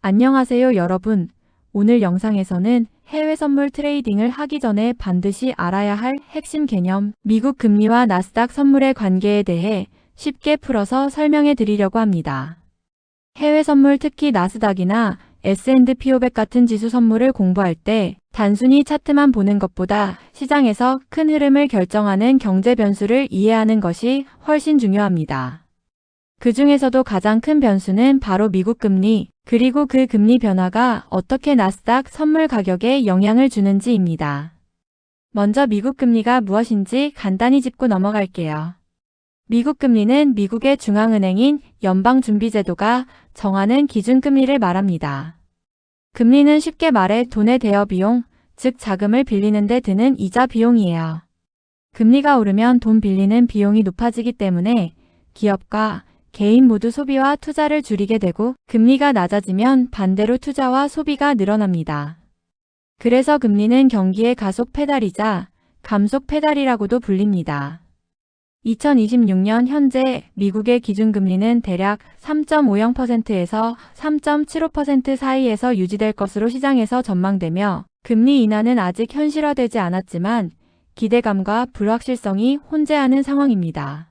안녕하세요, 여러분. 오늘 영상에서는 해외 선물 트레이딩을 하기 전에 반드시 알아야 할 핵심 개념, 미국 금리와 나스닥 선물의 관계에 대해 쉽게 풀어서 설명해 드리려고 합니다. 해외 선물, 특히 나스닥이나 S&P 500 같은 지수 선물을 공부할 때 단순히 차트만 보는 것보다 시장에서 큰 흐름을 결정하는 경제 변수를 이해하는 것이 훨씬 중요합니다. 그 중에서도 가장 큰 변수는 바로 미국 금리, 그리고 그 금리 변화가 어떻게 나스닥 선물 가격에 영향을 주는지입니다. 먼저 미국 금리가 무엇인지 간단히 짚고 넘어갈게요. 미국 금리는 미국의 중앙은행인 연방준비제도가 정하는 기준금리를 말합니다. 금리는 쉽게 말해 돈의 대여 비용, 즉 자금을 빌리는 데 드는 이자 비용이에요. 금리가 오르면 돈 빌리는 비용이 높아지기 때문에 기업과 개인 모두 소비와 투자를 줄이게 되고, 금리가 낮아지면 반대로 투자와 소비가 늘어납니다. 그래서 금리는 경기의 가속 페달이자 감속 페달이라고도 불립니다. 2026년 현재 미국의 기준금리는 대략 3.50%에서 3.75% 사이에서 유지될 것으로 시장에서 전망되며, 금리 인하는 아직 현실화되지 않았지만 기대감과 불확실성이 혼재하는 상황입니다.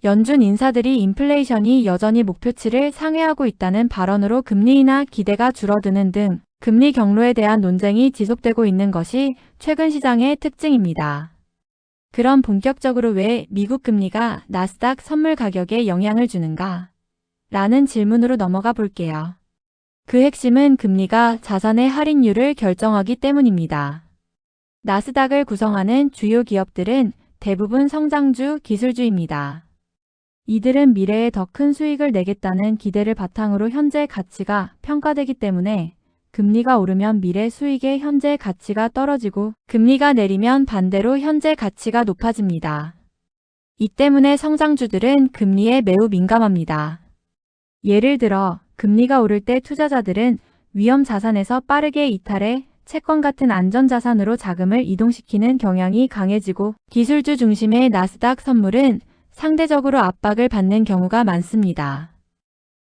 연준 인사들이 인플레이션이 여전히 목표치를 상회하고 있다는 발언으로 금리 인하 기대가 줄어드는 등 금리 경로에 대한 논쟁이 지속되고 있는 것이 최근 시장의 특징입니다. 그럼 본격적으로 왜 미국 금리가 나스닥 선물 가격에 영향을 주는가? 라는 질문으로 넘어가 볼게요. 그 핵심은 금리가 자산의 할인율을 결정하기 때문입니다. 나스닥을 구성하는 주요 기업들은 대부분 성장주, 기술주입니다. 이들은 미래에 더 큰 수익을 내겠다는 기대를 바탕으로 현재 가치가 평가되기 때문에 금리가 오르면 미래 수익의 현재 가치가 떨어지고, 금리가 내리면 반대로 현재 가치가 높아집니다. 이 때문에 성장주들은 금리에 매우 민감합니다. 예를 들어 금리가 오를 때 투자자들은 위험 자산에서 빠르게 이탈해 채권 같은 안전자산으로 자금을 이동시키는 경향이 강해지고, 기술주 중심의 나스닥 선물은 상대적으로 압박을 받는 경우가 많습니다.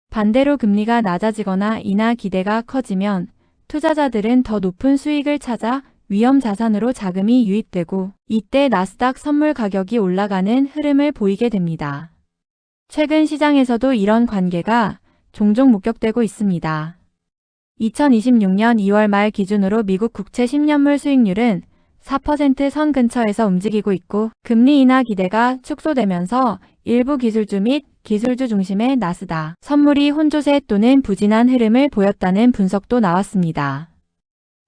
반대로 금리가 낮아지거나 인하 기대가 커지면 투자자들은 더 높은 수익을 찾아 위험 자산으로 자금이 유입되고, 이때 나스닥 선물 가격이 올라가는 흐름을 보이게 됩니다. 최근 시장에서도 이런 관계가 종종 목격되고 있습니다. 2026년 2월 말 기준으로 미국 국채 10년물 수익률은 4% 선 근처에서 움직이고 있고, 금리 인하 기대가 축소되면서 일부 기술주 및 기술주 중심의 나스닥 선물이 혼조세 또는 부진한 흐름을 보였다는 분석도 나왔습니다.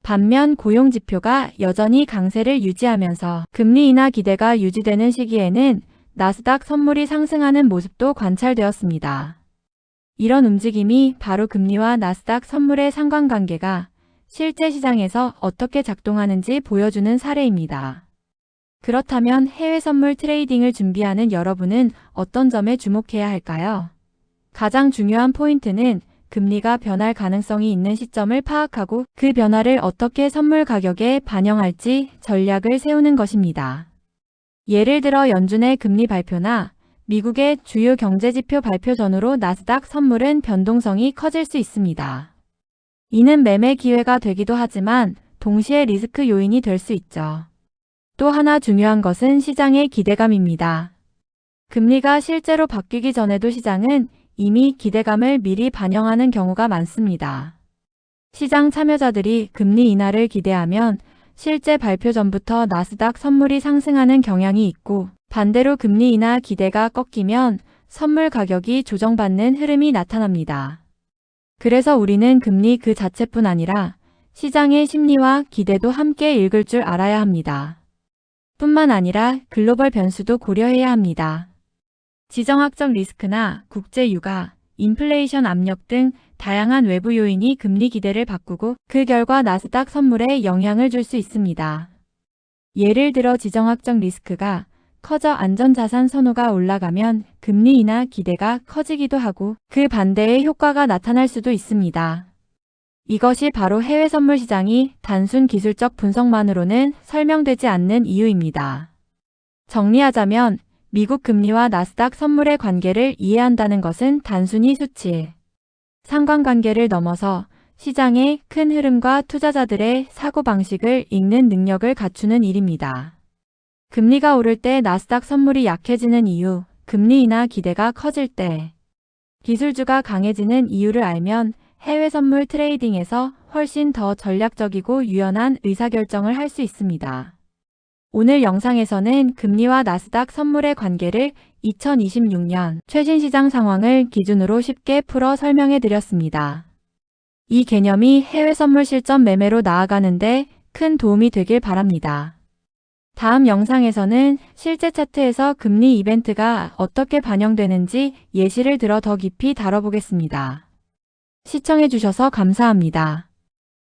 반면 고용 지표가 여전히 강세를 유지하면서 금리 인하 기대가 유지되는 시기에는 나스닥 선물이 상승하는 모습도 관찰되었습니다. 이런 움직임이 바로 금리와 나스닥 선물의 상관관계가 실제 시장에서 어떻게 작동하는지 보여주는 사례입니다. 그렇다면 해외 선물 트레이딩을 준비하는 여러분은 어떤 점에 주목해야 할까요? 가장 중요한 포인트는 금리가 변할 가능성이 있는 시점을 파악하고 그 변화를 어떻게 선물 가격에 반영할지 전략을 세우는 것입니다. 예를 들어 연준의 금리 발표나 미국의 주요 경제지표 발표 전후로 나스닥 선물은 변동성이 커질 수 있습니다. 이는 매매 기회가 되기도 하지만 동시에 리스크 요인이 될 수 있죠. 또 하나 중요한 것은 시장의 기대감입니다. 금리가 실제로 바뀌기 전에도 시장은 이미 기대감을 미리 반영하는 경우가 많습니다. 시장 참여자들이 금리 인하를 기대하면 실제 발표 전부터 나스닥 선물이 상승하는 경향이 있고, 반대로 금리 인하 기대가 꺾이면 선물 가격이 조정받는 흐름이 나타납니다. 그래서 우리는 금리 그 자체뿐 아니라 시장의 심리와 기대도 함께 읽을 줄 알아야 합니다. 뿐만 아니라 글로벌 변수도 고려해야 합니다. 지정학적 리스크나 국제 유가, 인플레이션 압력 등 다양한 외부 요인이 금리 기대를 바꾸고 그 결과 나스닥 선물에 영향을 줄 수 있습니다. 예를 들어 지정학적 리스크가 커져 안전자산 선호가 올라가면 금리 인하 기대가 커지기도 하고, 그 반대의 효과가 나타날 수도 있습니다. 이것이 바로 해외 선물 시장이 단순 기술적 분석만으로는 설명되지 않는 이유입니다. 정리하자면 미국 금리와 나스닥 선물의 관계를 이해한다는 것은 단순히 수치, 상관관계를 넘어서 시장의 큰 흐름과 투자자들의 사고방식을 읽는 능력을 갖추는 일입니다. 금리가 오를 때 나스닥 선물이 약해지는 이유, 금리 인하 기대가 커질 때 기술주가 강해지는 이유를 알면 해외 선물 트레이딩에서 훨씬 더 전략적이고 유연한 의사결정을 할 수 있습니다. 오늘 영상에서는 금리와 나스닥 선물의 관계를 2026년 최신 시장 상황을 기준으로 쉽게 풀어 설명해 드렸습니다. 이 개념이 해외 선물 실전 매매로 나아가는데 큰 도움이 되길 바랍니다. 다음 영상에서는 실제 차트에서 금리 이벤트가 어떻게 반영되는지 예시를 들어 더 깊이 다뤄보겠습니다. 시청해 주셔서 감사합니다.